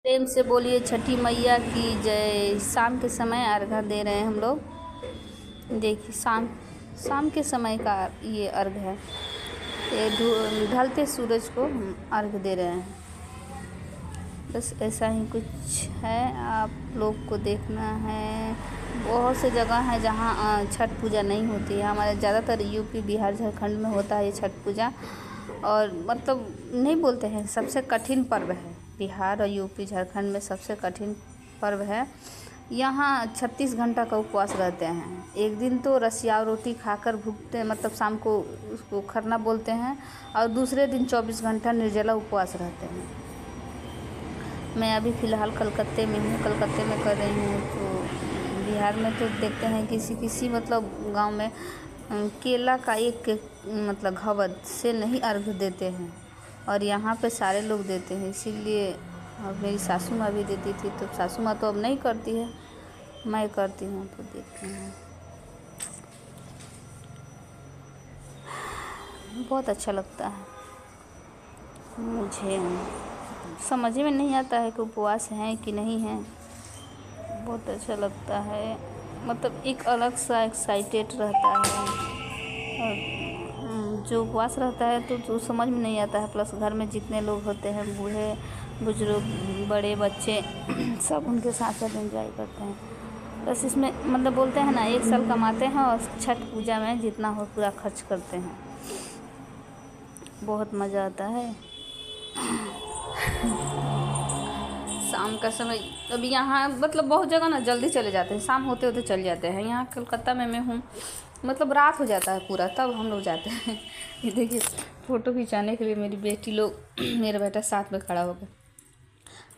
प्रेम से बोलिए छठी मैया की जय। शाम के समय अर्घ्य दे रहे हैं हम लोग। देखिए शाम शाम के समय का ये अर्घ्य है। ये ढलते सूरज को हम अर्घ्य दे रहे हैं। बस ऐसा ही कुछ है, आप लोग को देखना है। बहुत से जगह हैं जहाँ छठ पूजा नहीं होती है। हमारे ज़्यादातर यूपी बिहार झारखंड में होता है ये छठ पूजा। और मतलब नहीं बोलते हैं सबसे कठिन पर्व है। बिहार और यूपी झारखंड में सबसे कठिन पर्व है। यहाँ 36 घंटा का उपवास रहते हैं। एक दिन तो रसिया रोटी खाकर भूखते हैं, मतलब शाम को उसको खरना बोलते हैं। और दूसरे दिन 24 घंटा निर्जला उपवास रहते हैं। मैं अभी फ़िलहाल कलकत्ते में हूँ, कलकत्ते में कर रही हूँ। तो बिहार में तो देखते हैं किसी मतलब गांव में केला का एक मतलब घवद से नहीं अर्घ्य देते हैं, और यहाँ पे सारे लोग देते हैं। इसीलिए अब मेरी सासू माँ भी देती थी, तो सासू माँ तो अब नहीं करती है, मैं करती हूँ तो देखते हैं। बहुत अच्छा लगता है मुझे। समझ में नहीं आता है कि उपवास हैं कि नहीं है। बहुत अच्छा लगता है, मतलब एक अलग सा एक्साइटेड रहता है। और जो उपवास रहता है तो समझ में नहीं आता है। प्लस घर में जितने लोग होते हैं, बूढ़े बुजुर्ग बड़े बच्चे सब उनके साथ साथ एंजॉय करते हैं। बस इसमें मतलब बोलते हैं ना, एक साल कमाते हैं और छठ पूजा में जितना हो पूरा खर्च करते हैं। बहुत मज़ा आता है। शाम का समय अभी यहाँ मतलब बहुत जगह ना जल्दी चले जाते हैं, शाम होते होते चल जाते हैं। यहाँ कलकत्ता में मैं हूँ, मतलब रात हो जाता है पूरा, तब हम लोग जाते हैं। ये देखिए फ़ोटो खिंचाने के लिए मेरी बेटी लोग मेरा बेटा साथ में खड़ा हो गया,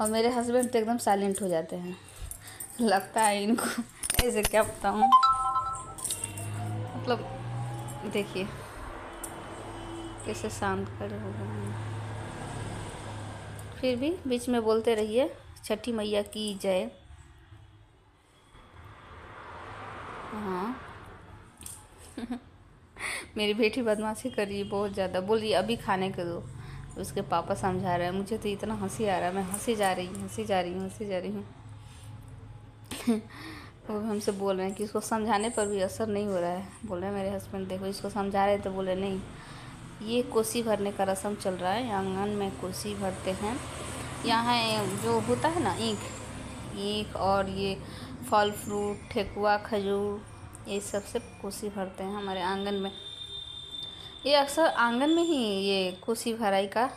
और मेरे हस्बैंड तो एकदम साइलेंट हो जाते हैं। लगता है इनको ऐसे क्या बताऊँ, मतलब देखिए कैसे शांत खड़े हो गए हैं। फिर भी बीच में बोलते रहिए छठी मैया की जय। हाँ मेरी बेटी बदमाशी कर रही है बहुत ज़्यादा, बोल रही है अभी खाने को दो। उसके पापा समझा रहे हैं। मुझे तो इतना हंसी आ रहा है, मैं हंसी जा रही हूँ। वो हमसे बोल रहे हैं कि इसको समझाने पर भी असर नहीं हो रहा है। बोल रहे हैं मेरे हस्बैंड देखो इसको समझा रहे, तो बोले नहीं, ये कोसी भरने का रस्म चल रहा है। आंगन में कोसी भरते हैं। यहाँ जो होता है ना ईख ईख और ये फल फ्रूट ठेकुआ खजूर, ये सब से कोसी भरते हैं हमारे आंगन में। ये अक्सर आंगन में ही ये कोसी भराई का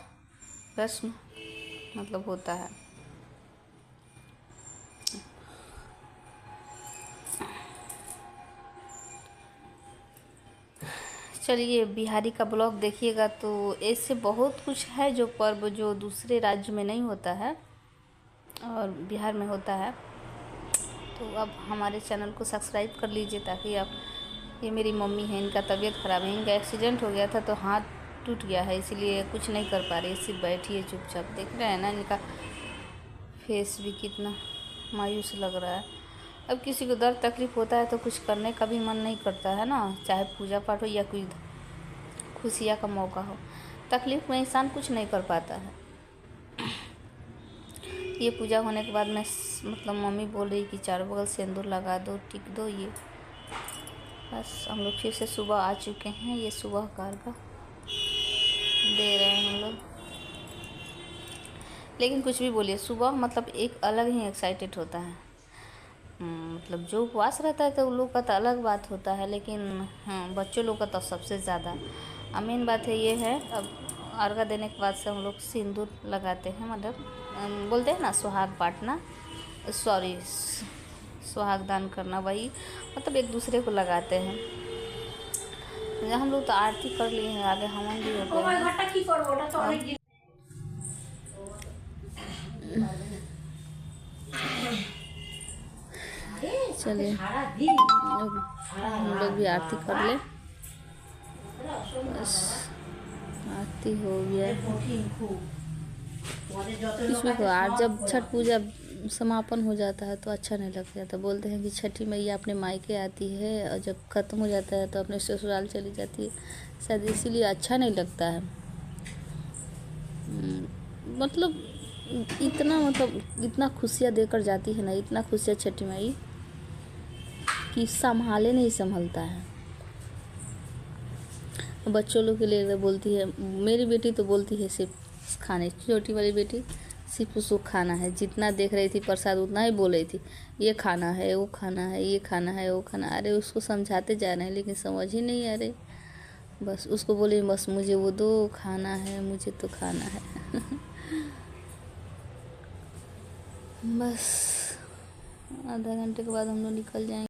रस्म मतलब होता है। चलिए बिहारी का ब्लॉग देखिएगा तो ऐसे बहुत कुछ है जो पर्व जो दूसरे राज्य में नहीं होता है और बिहार में होता है। तो अब हमारे चैनल को सब्सक्राइब कर लीजिए, ताकि आप, ये मेरी मम्मी है, इनका तबीयत ख़राब है, इनका एक्सीडेंट हो गया था तो हाथ टूट गया है, इसीलिए कुछ नहीं कर पा रही, सिर्फ बैठी है चुपचाप। देख रहे हैं ना इनका फेस भी कितना मायूस लग रहा है। अब किसी को दर्द तकलीफ़ होता है तो कुछ करने का भी मन नहीं करता है ना, चाहे पूजा पाठ हो या कोई खुशियाँ का मौका हो। तकलीफ़ में इंसान कुछ नहीं कर पाता है। ये पूजा होने के बाद मैं मतलब मम्मी बोल रही कि चारों बगल सिंदूर लगा दो, टिक दो। ये बस हम लोग फिर से सुबह आ चुके हैं। ये सुबह कार का दे रहे हैं हम लोग। लेकिन कुछ भी बोलिए, सुबह मतलब एक अलग ही एक्साइटेड होता है। मतलब जो उपवास रहता है तो उन लोग का तो अलग बात होता है, लेकिन हाँ बच्चों लोग का तो सबसे ज़्यादा मेन बात है ये है। अब अर्घा देने के बाद से हम लोग सिंदूर लगाते हैं, मतलब बोलते हैं ना सुहाग बांटना, सॉरी सुहाग दान करना, वही मतलब एक दूसरे को लगाते हैं। हम लोग तो आरती कर लिए हैं, आगे हवन भी हो गए हैं। चलिए हम लोग भी आरती कर ले। बस आरती हो गया। इसमें तो आज जब छठ पूजा समापन हो जाता है तो अच्छा नहीं लगता। तो बोलते हैं कि छठी मैया अपने मायके आती है और जब ख़त्म हो जाता है तो अपने ससुराल चली जाती है, शायद इसीलिए अच्छा नहीं लगता है। मतलब इतना मतलब इतना खुशियाँ देकर जाती है ना, इतना खुशियाँ छठी माई कि संभाले नहीं संभलता है। बच्चों लोग के लिए बोलती है, मेरी बेटी तो बोलती है सिर्फ खाने, छोटी वाली बेटी सिर्फ उसको खाना है। जितना देख रही थी प्रसाद उतना ही बोल रही थी, ये खाना है, वो खाना है, ये खाना है, वो खाना। अरे उसको समझाते जा रहे हैं लेकिन समझ ही नहीं आ रहे। बस उसको बोले बस मुझे वो दो, खाना है, मुझे तो खाना है। बस आधा घंटे के बाद हम लोग निकल जाएंगे।